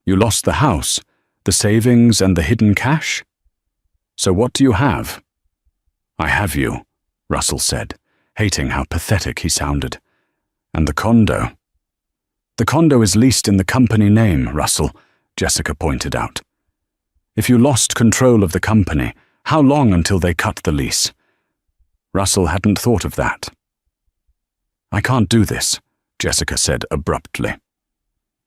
You lost the house, the savings and the hidden cash? So what do you have? I have you, Russell said, hating how pathetic he sounded. And the condo? The condo is leased in the company name, Russell, Jessica pointed out. If you lost control of the company, how long until they cut the lease? Russell hadn't thought of that. I can't do this, Jessica said abruptly.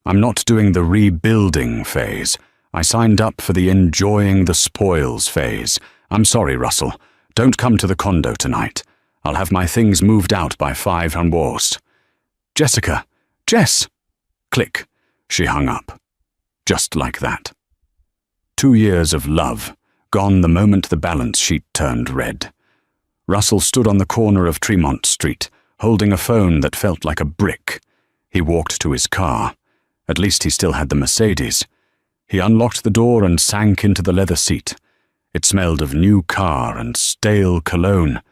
I'm not doing the rebuilding phase. I signed up for the enjoying the spoils phase. I'm sorry, Russell. Don't come to the condo tonight. I'll have my things moved out by 5 and worst. Jessica! Jess! Click. She hung up. Just like that. 2 years of love, gone the moment the balance sheet turned red. Russell stood on the corner of Tremont Street, holding a phone that felt like a brick. He walked to his car. At least he still had the Mercedes. He unlocked the door and sank into the leather seat. It smelled of new car and stale cologne.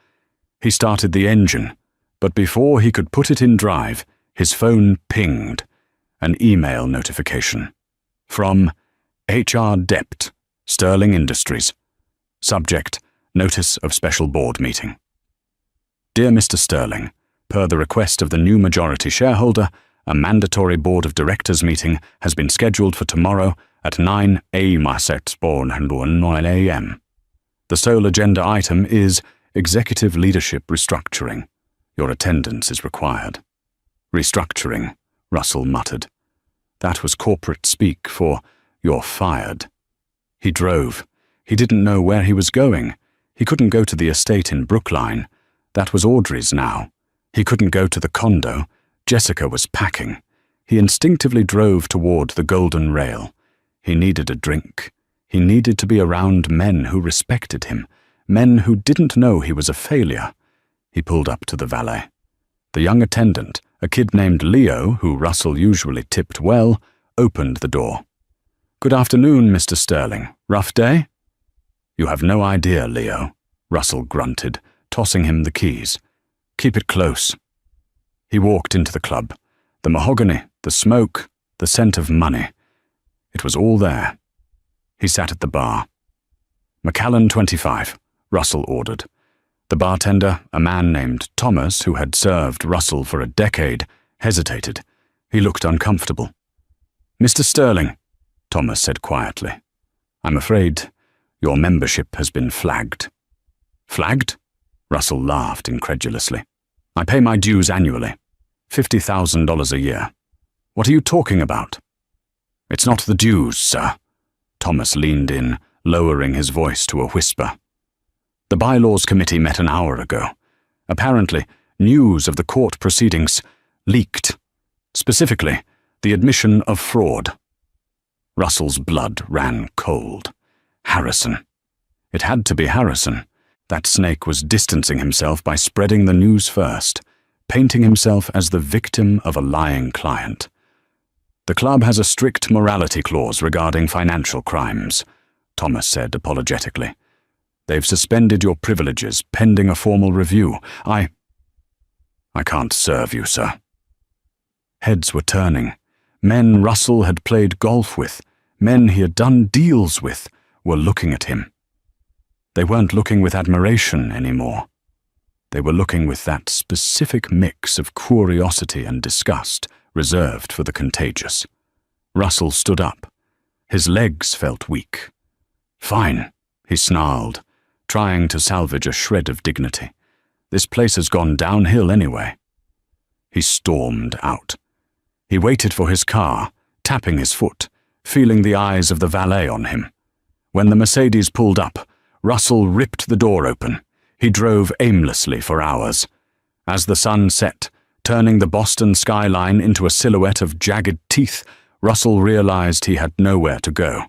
He started the engine, but before he could put it in drive, his phone pinged. An email notification. From HR Dept, Sterling Industries. Subject, Notice of Special Board Meeting. Dear Mr. Sterling, per the request of the new majority shareholder, a mandatory Board of Directors meeting has been scheduled for tomorrow at 9 a.m. The sole agenda item is Executive Leadership Restructuring. Your attendance is required. Restructuring, Russell muttered. That was corporate speak for you're fired. He drove. He didn't know where he was going. He couldn't go to the estate in Brookline. That was Audrey's now. He couldn't go to the condo. Jessica was packing. He instinctively drove toward the Golden Rail. He needed a drink. He needed to be around men who respected him, men who didn't know he was a failure. He pulled up to the valet. The young attendant, a kid named Leo, who Russell usually tipped well, opened the door. Good afternoon, Mr. Sterling. Rough day? You have no idea, Leo, Russell grunted, tossing him the keys. Keep it close. He walked into the club. The mahogany, the smoke, the scent of money. It was all there. He sat at the bar. Macallan 25, Russell ordered. The bartender, a man named Thomas, who had served Russell for a decade, hesitated. He looked uncomfortable. Mr. Sterling, Thomas said quietly. I'm afraid your membership has been flagged. Flagged? Russell laughed incredulously. I pay my dues annually. $50,000 a year. What are you talking about? It's not the dues, sir. Thomas leaned in, lowering his voice to a whisper. The bylaws committee met an hour ago. Apparently, news of the court proceedings leaked. Specifically, the admission of fraud. Russell's blood ran cold. Harrison. It had to be Harrison. That snake was distancing himself by spreading the news first, painting himself as the victim of a lying client. The club has a strict morality clause regarding financial crimes, Thomas said apologetically. They've suspended your privileges pending a formal review. I can't serve you, sir. Heads were turning. Men Russell had played golf with, men he had done deals with, were looking at him. They weren't looking with admiration anymore. They were looking with that specific mix of curiosity and disgust reserved for the contagious. Russell stood up. His legs felt weak. Fine, he snarled, trying to salvage a shred of dignity. This place has gone downhill anyway. He stormed out. He waited for his car, tapping his foot, feeling the eyes of the valet on him. When the Mercedes pulled up, Russell ripped the door open. He drove aimlessly for hours. As the sun set, turning the Boston skyline into a silhouette of jagged teeth, Russell realized he had nowhere to go.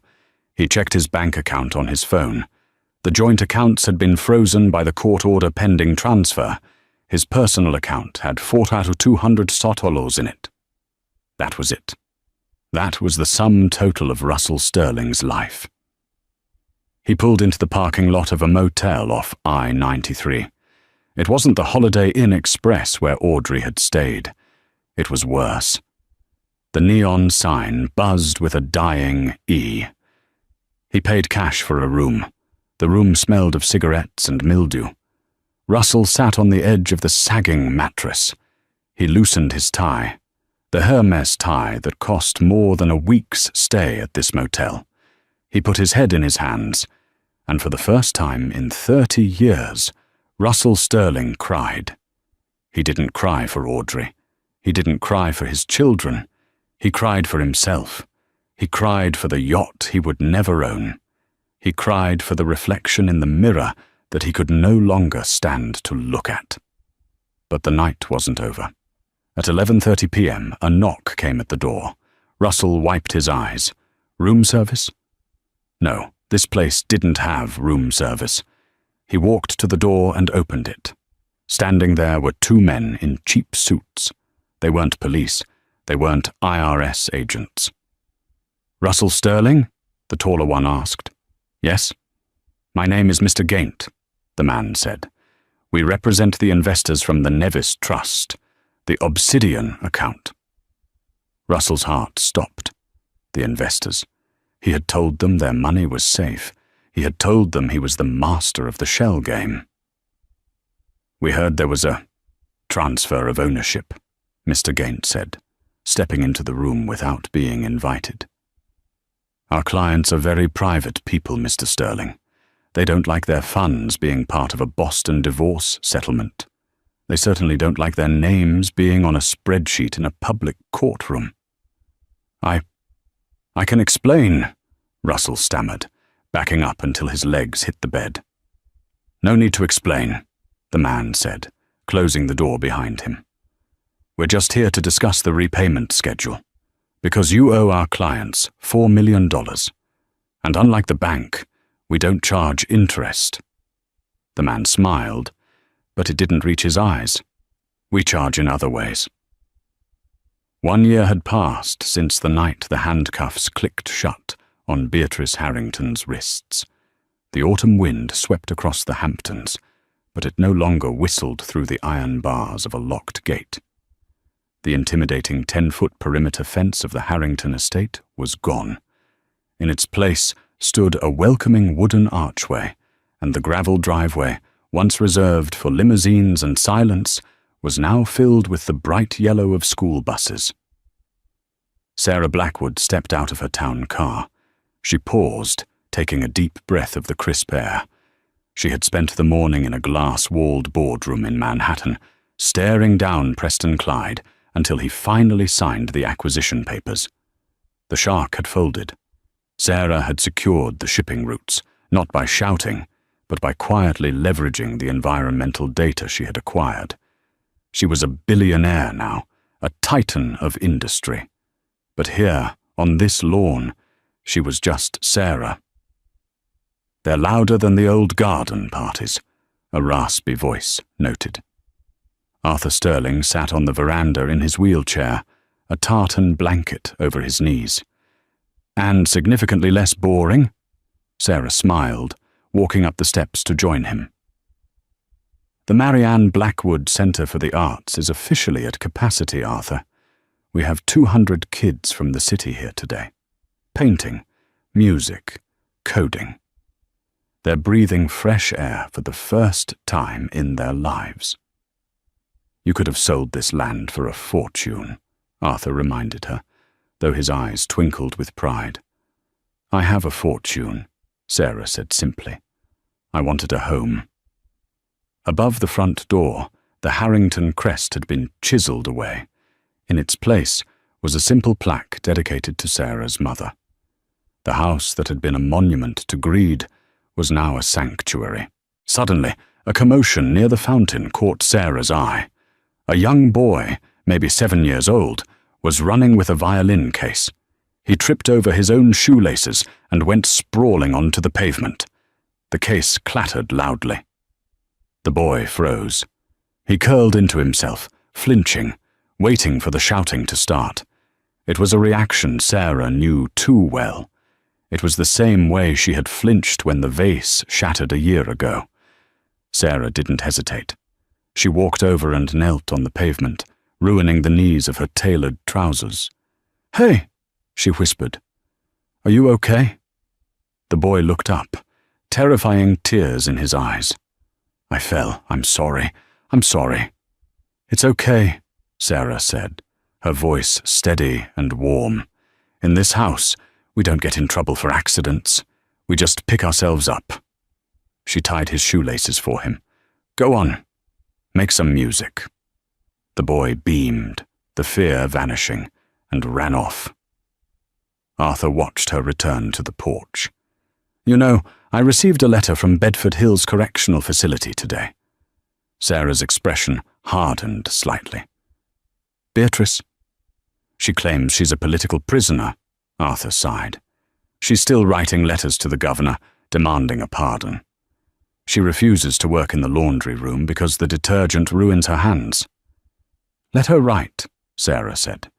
He checked his bank account on his phone. The joint accounts had been frozen by the court order pending transfer. His personal account had 4,200 sotolos in it. That was it. That was the sum total of Russell Sterling's life. He pulled into the parking lot of a motel off I-93. It wasn't the Holiday Inn Express where Audrey had stayed. It was worse. The neon sign buzzed with a dying E. He paid cash for a room. The room smelled of cigarettes and mildew. Russell sat on the edge of the sagging mattress. He loosened his tie, the Hermes tie that cost more than a week's stay at this motel. He put his head in his hands, and for the first time in 30 years, Russell Sterling cried. He didn't cry for Audrey. He didn't cry for his children. He cried for himself. He cried for the yacht he would never own. He cried for the reflection in the mirror that he could no longer stand to look at. But the night wasn't over. At 11:30 p.m., a knock came at the door. Russell wiped his eyes. Room service? No, this place didn't have room service. He walked to the door and opened it. Standing there were two men in cheap suits. They weren't police. They weren't IRS agents. "Russell Sterling?" the taller one asked. "Yes?" "My name is Mr. Gaint," the man said. "We represent the investors from the Nevis Trust, the Obsidian account." Russell's heart stopped. The investors. He had told them their money was safe. He had told them he was the master of the shell game. "We heard there was a transfer of ownership," Mr. Gaint said, stepping into the room without being invited. "Our clients are very private people, Mr. Sterling. They don't like their funds being part of a Boston divorce settlement. They certainly don't like their names being on a spreadsheet in a public courtroom." I can explain," Russell stammered, backing up until his legs hit the bed. "No need to explain," the man said, closing the door behind him. "We're just here to discuss the repayment schedule, because you owe our clients $4 million, and unlike the bank, we don't charge interest." The man smiled, but it didn't reach his eyes. "We charge in other ways." 1 year had passed since the night the handcuffs clicked shut on Beatrice Harrington's wrists. The autumn wind swept across the Hamptons, but it no longer whistled through the iron bars of a locked gate. The intimidating 10-foot perimeter fence of the Harrington estate was gone. In its place stood a welcoming wooden archway, and the gravel driveway, once reserved for limousines and silence, was now filled with the bright yellow of school buses. Sarah Blackwood stepped out of her town car. She paused, taking a deep breath of the crisp air. She had spent the morning in a glass-walled boardroom in Manhattan, staring down Preston Clyde until he finally signed the acquisition papers. The shark had folded. Sarah had secured the shipping routes, not by shouting, but by quietly leveraging the environmental data she had acquired. She was a billionaire now, a titan of industry. But here, on this lawn, she was just Sarah. "They're louder than the old garden parties," a raspy voice noted. Arthur Sterling sat on the veranda in his wheelchair, a tartan blanket over his knees. "And significantly less boring?" Sarah smiled, walking up the steps to join him. "The Marianne Blackwood Center for the Arts is officially at capacity, Arthur. We have 200 kids from the city here today. Painting, music, coding. They're breathing fresh air for the first time in their lives." "You could have sold this land for a fortune," Arthur reminded her, though his eyes twinkled with pride. "I have a fortune," Sarah said simply. "I wanted a home." Above the front door, the Harrington crest had been chiseled away. In its place was a simple plaque dedicated to Sarah's mother. The house that had been a monument to greed was now a sanctuary. Suddenly, a commotion near the fountain caught Sarah's eye. A young boy, maybe 7 years old, was running with a violin case. He tripped over his own shoelaces and went sprawling onto the pavement. The case clattered loudly. The boy froze. He curled into himself, flinching, waiting for the shouting to start. It was a reaction Sarah knew too well. It was the same way she had flinched when the vase shattered a year ago. Sarah didn't hesitate. She walked over and knelt on the pavement, ruining the knees of her tailored trousers. "Hey," she whispered. "Are you okay?" The boy looked up, terrifying tears in his eyes. "I fell. I'm sorry. I'm sorry." "It's okay," Sarah said, her voice steady and warm. "In this house, we don't get in trouble for accidents. We just pick ourselves up." She tied his shoelaces for him. "Go on. Make some music." The boy beamed, the fear vanishing, and ran off. Arthur watched her return to the porch. "You know, I received a letter from Bedford Hills Correctional Facility today." Sarah's expression hardened slightly. "Beatrice?" "She claims she's a political prisoner," Arthur sighed. "She's still writing letters to the governor, demanding a pardon. She refuses to work in the laundry room because the detergent ruins her hands." "Let her write," Sarah said.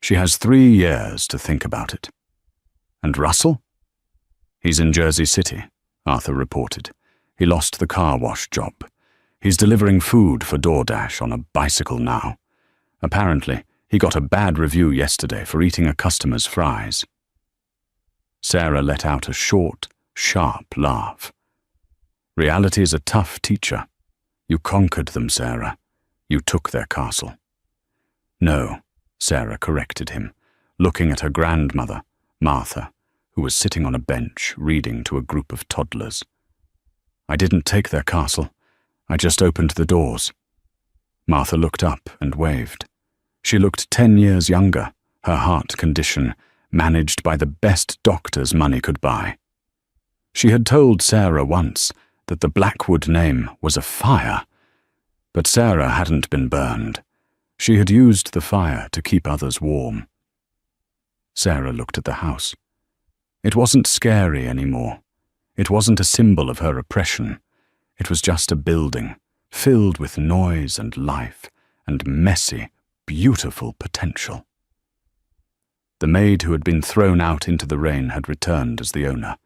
"She has 3 years to think about it." "And Russell?" "He's in Jersey City," Arthur reported. "He lost the car wash job. He's delivering food for DoorDash on a bicycle now. Apparently, he got a bad review yesterday for eating a customer's fries." Sarah let out a short, sharp laugh. "Reality is a tough teacher. You conquered them, Sarah. You took their castle." "No," Sarah corrected him, looking at her grandmother, Martha, who was sitting on a bench reading to a group of toddlers. "I didn't take their castle. I just opened the doors." Martha looked up and waved. She looked 10 years younger, her heart condition managed by the best doctors money could buy. She had told Sarah once that the Blackwood name was a fire, but Sarah hadn't been burned. She had used the fire to keep others warm. Sarah looked at the house. It wasn't scary anymore. It wasn't a symbol of her oppression. It was just a building, filled with noise and life and messy, beautiful potential. The maid who had been thrown out into the rain had returned as the owner,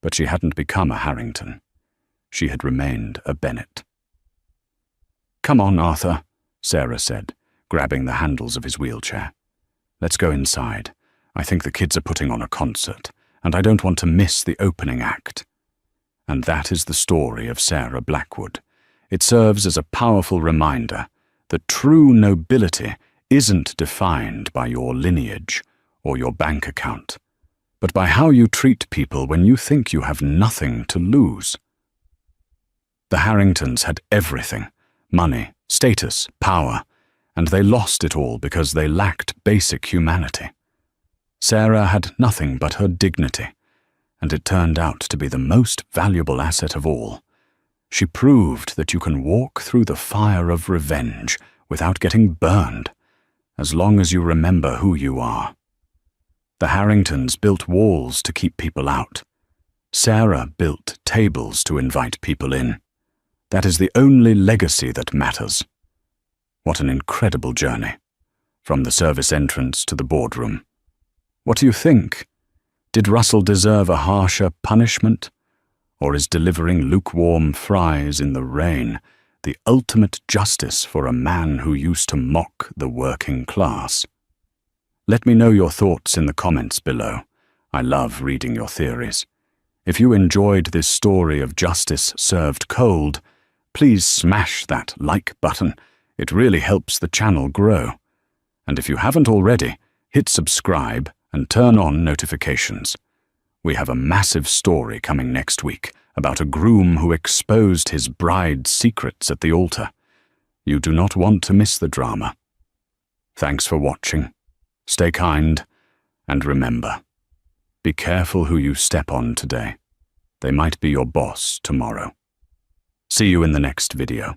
but she hadn't become a Harrington. She had remained a Bennett. "Come on, Arthur," Sarah said, grabbing the handles of his wheelchair. "Let's go inside. I think the kids are putting on a concert, and I don't want to miss the opening act." And that is the story of Sarah Blackwood. It serves as a powerful reminder that true nobility isn't defined by your lineage or your bank account, but by how you treat people when you think you have nothing to lose. The Harringtons had everything: money, status, power, and they lost it all because they lacked basic humanity. Sarah had nothing but her dignity, and it turned out to be the most valuable asset of all. She proved that you can walk through the fire of revenge without getting burned, as long as you remember who you are. The Harringtons built walls to keep people out. Sarah built tables to invite people in. That is the only legacy that matters. What an incredible journey, from the service entrance to the boardroom. What do you think? Did Russell deserve a harsher punishment? Or is delivering lukewarm fries in the rain the ultimate justice for a man who used to mock the working class? Let me know your thoughts in the comments below. I love reading your theories. If you enjoyed this story of justice served cold, please smash that like button. It really helps the channel grow. And if you haven't already, hit subscribe and turn on notifications. We have a massive story coming next week about a groom who exposed his bride's secrets at the altar. You do not want to miss the drama. Thanks for watching. Stay kind, and remember, be careful who you step on today. They might be your boss tomorrow. See you in the next video.